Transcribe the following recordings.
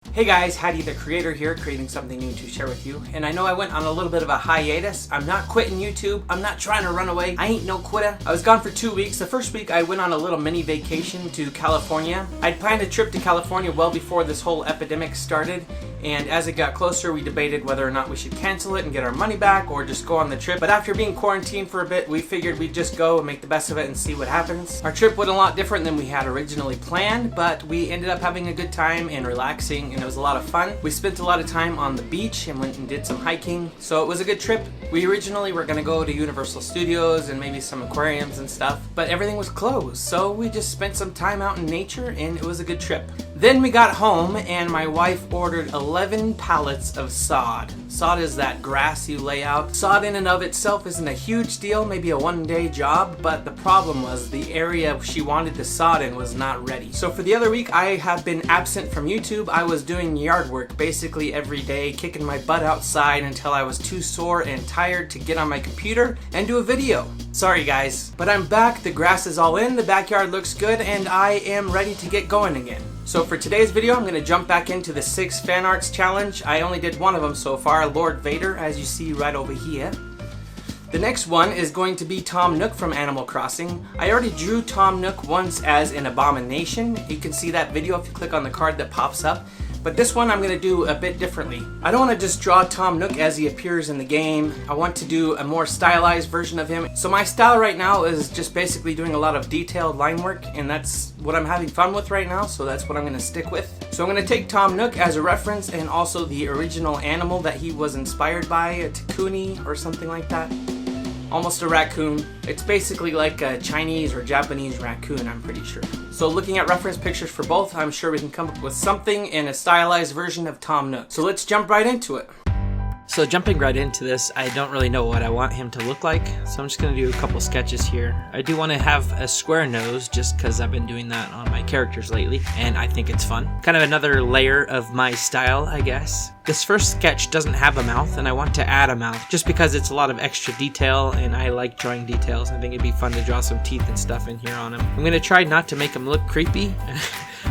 Hey guys, Haddy the creator here, creating something new to share with you. And I know I went on a little bit of a hiatus. I'm not quitting YouTube. I'm not trying to run away. I ain't no quitter. I was gone for 2 weeks. The first week I went on a little mini vacation to California. I'd planned a trip to California well before this whole epidemic started. And as it got closer, we debated whether or not we should cancel it and get our money back or just go on the trip. But after being quarantined for a bit, we figured we'd just go and make the best of it and see what happens. Our trip went a lot different than we had originally planned, but we ended up having a good time and relaxing, and it was a lot of fun. We spent a lot of time on the beach and went and did some hiking, so it was a good trip. We originally were gonna go to Universal Studios and maybe some aquariums and stuff, but everything was closed, so we just spent some time out in nature and it was a good trip. Then we got home and my wife ordered 11 pallets of sod. Sod is that grass you lay out. Sod in and of itself isn't a huge deal, maybe a one-day job, but the problem was the area she wanted the sod in was not ready. So for the other week, I have been absent from YouTube. I was doing yard work basically every day, kicking my butt outside until I was too sore and tired to get on my computer and do a video. Sorry guys, but I'm back. The grass is all in, the backyard looks good, and I am ready to get going again. So for today's video, I'm going to jump back into the 6 fan arts challenge. I only did one of them so far, Lord Vader, as you see right over here. The next one is going to be Tom Nook from Animal Crossing. I already drew Tom Nook once as an abomination. You can see that video if you click on the card that pops up. But this one I'm going to do a bit differently. I don't want to just draw Tom Nook as he appears in the game. I want to do a more stylized version of him. So my style right now is just basically doing a lot of detailed line work, and that's what I'm having fun with right now, so that's what I'm going to stick with. So I'm going to take Tom Nook as a reference and also the original animal that he was inspired by, a Tanuki or something like that. Almost a raccoon. It's basically like a Chinese or Japanese raccoon, I'm pretty sure. So looking at reference pictures for both, I'm sure we can come up with something in a stylized version of Tom Nook. So let's jump right into it. So jumping right into this, I don't really know what I want him to look like, so I'm just going to do a couple sketches here. I do want to have a square nose just because I've been doing that on my characters lately, and I think it's fun. Kind of another layer of my style, I guess. This first sketch doesn't have a mouth, and I want to add a mouth just because it's a lot of extra detail, and I like drawing details. I think it'd be fun to draw some teeth and stuff in here on him. I'm going to try not to make him look creepy.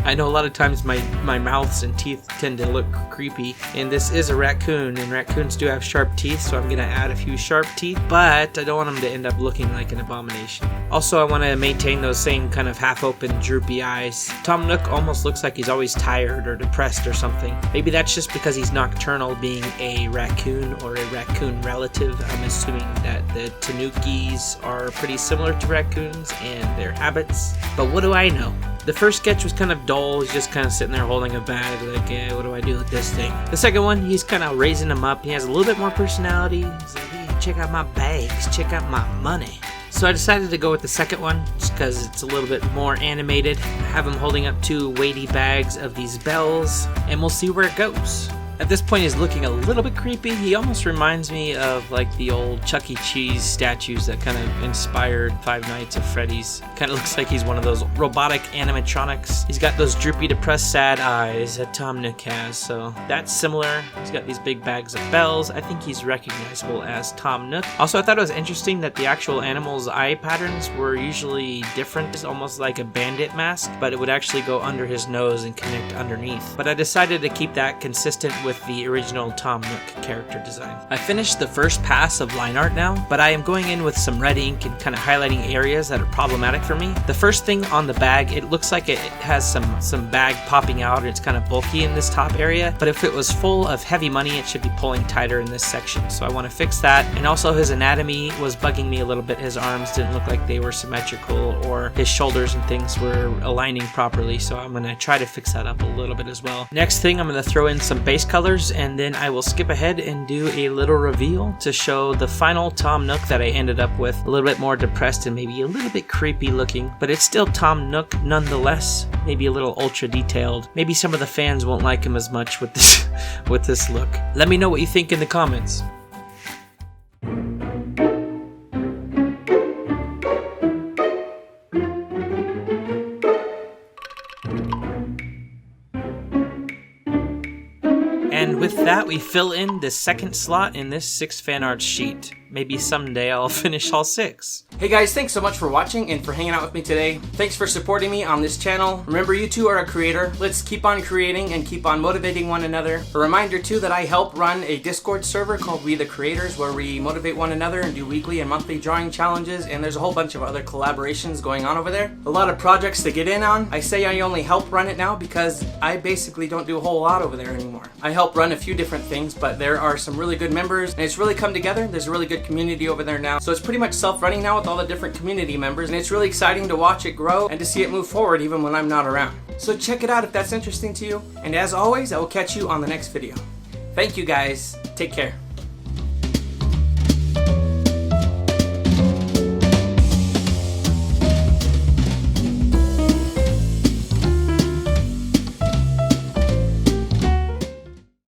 I know a lot of times my mouths and teeth tend to look creepy, and this is a raccoon, and raccoons do have sharp teeth, so I'm going to add a few sharp teeth, but I don't want them to end up looking like an abomination. Also, I want to maintain those same kind of half-open, droopy eyes. Tom Nook almost looks like he's always tired or depressed or something. Maybe that's just because he's nocturnal, being a raccoon or a raccoon relative. I'm assuming that the Tanukis are pretty similar to raccoons and their habits, but what do I know? The first sketch was kind of dull. He's just kind of sitting there holding a bag like, what do I do with this thing? The second one, he's kind of raising him up. He has a little bit more personality. He's like, hey, check out my bags, check out my money. So I decided to go with the second one just because it's a little bit more animated. Have him holding up 2 weighty bags of these bells, and we'll see where it goes. At this point, he's looking a little bit creepy. He almost reminds me of like the old Chuck E. Cheese statues that kind of inspired Five Nights at Freddy's. Kind of looks like he's one of those robotic animatronics. He's got those droopy, depressed, sad eyes that Tom Nook has, so that's similar. He's got these big bags of bells. I think he's recognizable as Tom Nook. Also, I thought it was interesting that the actual animal's eye patterns were usually different. It's almost like a bandit mask, but it would actually go under his nose and connect underneath. But I decided to keep that consistent with the original Tom Nook character design. I finished the first pass of line art now, but I am going in with some red ink and kind of highlighting areas that are problematic for me. The first thing on the bag, it looks like it has some bag popping out, and it's kind of bulky in this top area, but if it was full of heavy money, it should be pulling tighter in this section, so I want to fix that. And also his anatomy was bugging me a little bit. His arms didn't look like they were symmetrical, or his shoulders and things were aligning properly, so I'm going to try to fix that up a little bit as well. Next thing, I'm going to throw in some base color, and then I will skip ahead and do a little reveal to show the final Tom Nook that I ended up with. A little bit more depressed and maybe a little bit creepy looking, but it's still Tom Nook nonetheless. Maybe a little ultra detailed. Maybe some of the fans won't like him as much with this look. Let me know what you think in the comments. And with that, we fill in the second slot in this 6 fan art sheet. maybe someday I'll finish all 6. Hey guys, thanks so much for watching and for hanging out with me today. Thanks for supporting me on this channel. Remember, you too are a creator. Let's keep on creating and keep on motivating one another. A reminder too that I help run a Discord server called We the Creators, where we motivate one another and do weekly and monthly drawing challenges, and there's a whole bunch of other collaborations going on over there. A lot of projects to get in on. I say I only help run it now because I basically don't do a whole lot over there anymore. I help run a few different things, but there are some really good members and it's really come together. There's a really good community over there now. So it's pretty much self-running now with all the different community members, and it's really exciting to watch it grow and to see it move forward even when I'm not around. So check it out if that's interesting to you. And as always, I will catch you on the next video. Thank you guys. Take care.